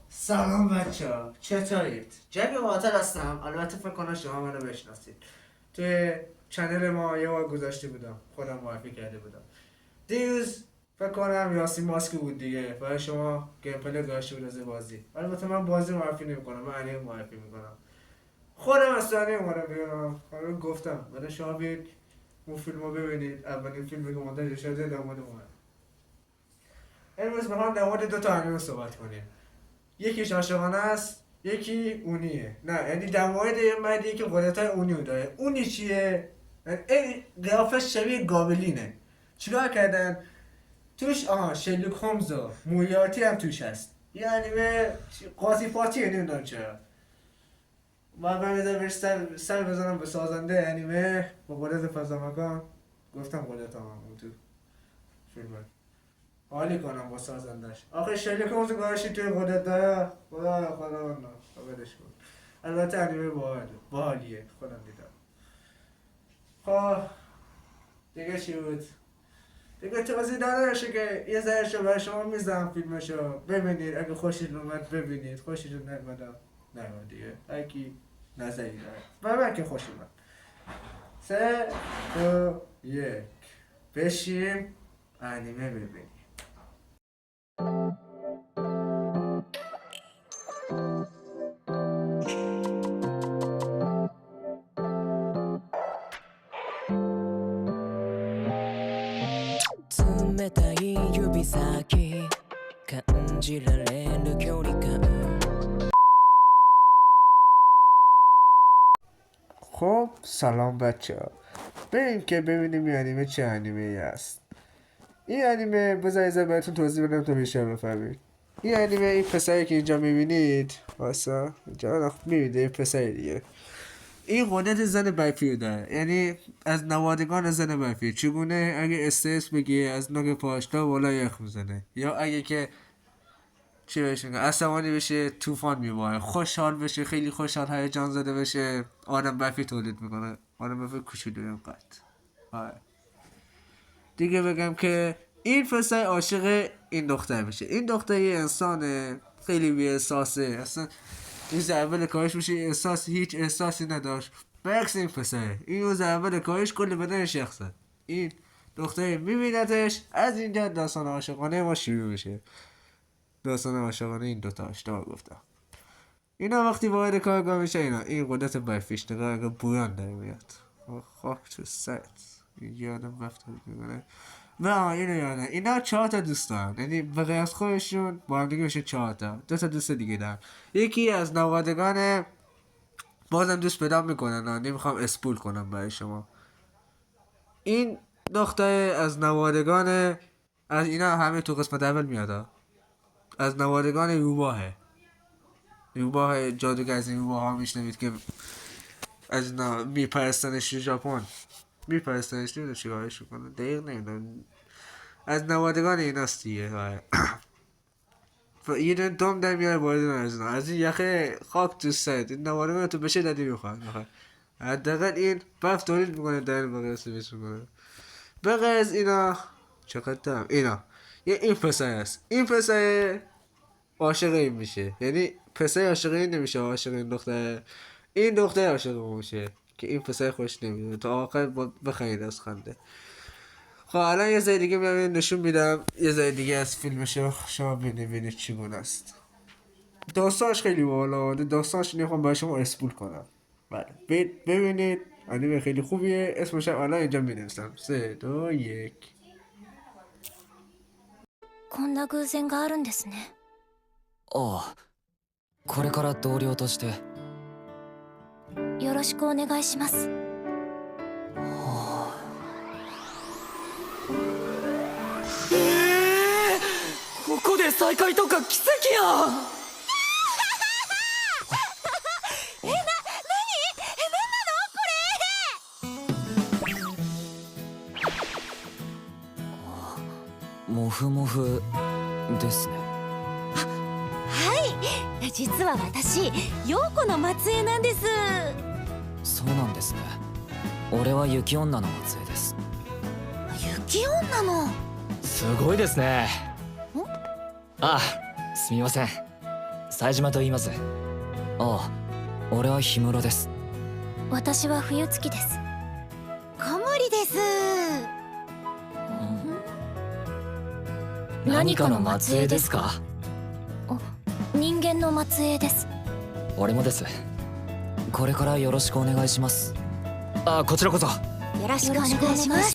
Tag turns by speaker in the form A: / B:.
A: سلام بچه ها، چطورید؟ جبی قاتل هستم. البته فکر کنم شما منو بشناسید. توی چنل ما یه بار گذاشته بودم، خودم معرفی کرده بودم. دیروز فکر کنم یاسین ماسک بود دیگه، برای شما گیم پلی گذاشته بود از بازی. البته من بازی معرفی نمیکنم، من انیمه معرفی میکنم. خودم از انیمه اومدم بیارم. حالا گفتم برای شما بیاید اون فیلم رو ببینید. اولین فیلمی که مونتاژ شده در مورد اونه. امروز میخوام در مورد دو تا انیمه صحبت کنیم. یکیش عاشقانه است، یکی اونیه. نه یعنی در مورد یه مردی که قدرت‌های اونیو داره. اونی چیه؟ این قیافش شبیه گابلینه. چیکار کردن؟ توش شرلوک هومز و موریارتی هم توش هست. یه انیمه قاضی پاتیه، نمیدونم چرا. و من بذار سر بزنم به سازنده انیمه با قدرت فضامکان. گفتم قدرت هم تو فیلم حالی کنم با سازندش. آخه شرلوک هومز گذاشتی توی قدرت داره. خدا نه بدش کن. البته انیمه باحالیه، خودم دیدم. خب دیگه چی بود؟ دیگه توضیح داده نشه که یه ذرهشو برای شما میزنم فیلمشو ببینید. اگه خوشید اومد ببینید، خوشید نمیدم نمید دیگه. هرکی نظری داره و من که خوش اومد. 3 2 1 بشیم انیمه ببینیم.
B: 冷たい指先感じられる距離感
A: خب سلام بچه ها، بریم که ببینیم این انیمه چه انیمه ای است. این انیمه بذارید بهتون توضیح بدم تا بیشتر بفهمید. این انیمه این پسری که اینجا میبینید واسه اینجا میبینید این پسری دیگه، این قدرت زن برفی داره. یعنی از نوادگان زن برفی. چگونه اگه استرس بگیره از نوک پاشتا بالا یخ میزنه، یا اگه که چی بهش میگن عصبانی بشه طوفان میباره، خوشحال بشه خیلی خوشحال هیجان زده بشه آدم برفی تولید میکنه. آدم برفی کوچولو اینقدر. دیگه بگم که این پسر عاشق این دختر میشه. این دختر یه انسانه خیلی بی احساسه. اصلا روز اول کارش میشه هیچ احساسی نداشت. برعکس این پسره، این روز اول کارش کل بدن شخصه. این دختر میبیندش. از اینجا داستان عاشقانه ما شروع میشه. داستان عاشقانه این دوتا اشتباه گفتم. اینا وقتی وارد کارگاه میشه این قدرت برفیش نگاه بویان در میاد. خاک تو سرت یادم رفت میکنه. و اینو یادم اینا 4 تا دوست دارن، یعنی به غیر از خودشون با هم دیگه میشه 4 تا. 2 تا دوست دیگه دارن. یکی از نوادگان بازم دوست پیدا میکنن. نمیخوام اسپول کنم برای شما. این دختر از نوادگان از اینا همه تو قسمت اول میاد. از نوادگان روباه جادوگر. از این روباه ها میشنوید که از اینا میپرستنش تو ژاپن. میپرستنش نمیدونم چیکارش میکنه دقیق نمیدونم. از نوادگان ایناست دیگه. یه دونه دم در میاره وارد نرزنا. از این یخه خاک تو سرت. این نوادگان تو بشه دادی میخواد. حداقل این برف تولید میکنه در بقیه سویس میکنه. بقیه از اینا چقدر دارم اینا این پسر هست. این پسر عاشق این میشه. یعنی پسر عاشق این نمیشه، عاشق این دختر. این دختر عاشق اون میشه که این پسر خوش نمیده تا آخر بخرید از خنده. خب الان یه ذره دیگه نشون میدم، یه ذره دیگه از فیلمشو شما ببینید چگونه است. داستانش خیلی بالا. داستانش نمیخوام برای شما اسپول کنم. بله ببینید انیمه خیلی خوبیه. اسمش الان اینجا می‌نویسم. 3 2 1
C: こんな偶然があるんですね。
B: ああこれから同僚として
C: よろしくお願いします。
B: ここで再会とか奇跡やんモフモフですね。
C: はい、実は私陽子の末裔なんです。
B: そうなんですね。俺は雪女の末裔です。
C: 雪女の。
D: すごいですね。あ、すみません。冴島と言います。ああ、俺は氷室です。
C: 私は冬月です小森です。
D: 何かの末裔ですか？
C: 人間の末裔です。
D: 俺もです。これからよろしくお願いします。あ、こちらこそ。
C: よろしくお願いします。